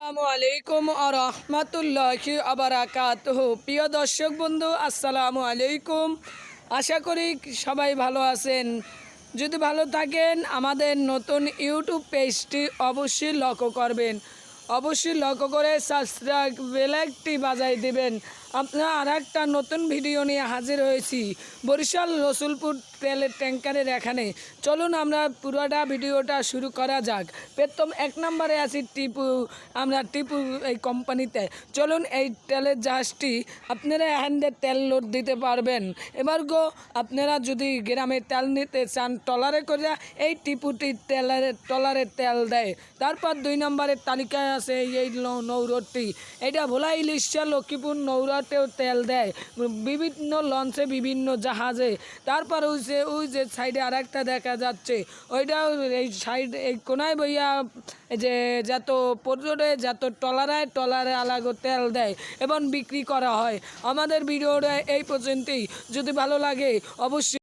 আসসালামু আলাইকুম আ রহমাতুল্লাহি আবারাকাতুহু। প্রিয় দর্শক বন্ধু, আসসালামু আলাইকুম। আশা করি সবাই ভালো আছেন। যদি ভালো থাকেন, আমাদের নতুন ইউটিউব পেজটি অবশ্যই লক্ষ্য করবেন। অবশ্যই লক্ষ্য করে সাবস্ক্রাইব বেলাইকটি বাজাই দিবেন। আপনারা আর একটা নতুন ভিডিও নিয়ে হাজির হয়েছি বরিশাল রসুলপুর তেলের ট্যাঙ্কারের এখানে। চলুন আমরা পুরোটা ভিডিওটা শুরু করা যাক। প্রথম এক নম্বরে আছি টিপু। আমরা টিপু এই কোম্পানিতে। চলুন এই তেলের জাহাজটি আপনারা এখান দিয়ে তেল লোড দিতে পারবেন। এবার আপনারা যদি গ্রামে তেল নিতে চান ট্রলারে করে, এই টিপুটি ট্রলারে তেল দেয়। তারপর 2 নম্বরের তালিকায় আছে এই নৌরটি। এটা ভোলা ইলিশা লক্ষ্মীপুর নৌরাতেও তেল দেয়, বিভিন্ন লঞ্চে বিভিন্ন জাহাজে। তারপর ওই যে সাইডে আর একটা দেখা যাচ্ছে, ওইটাও এই সাইড এই কোনায় বইয়া যে যত পর্যটে যত ট্রলারে আলাগো তেল দেয় এবং বিক্রি করা হয়। আমাদের ভিডিওটা এই পর্যন্তই। যদি ভালো লাগে অবশ্যই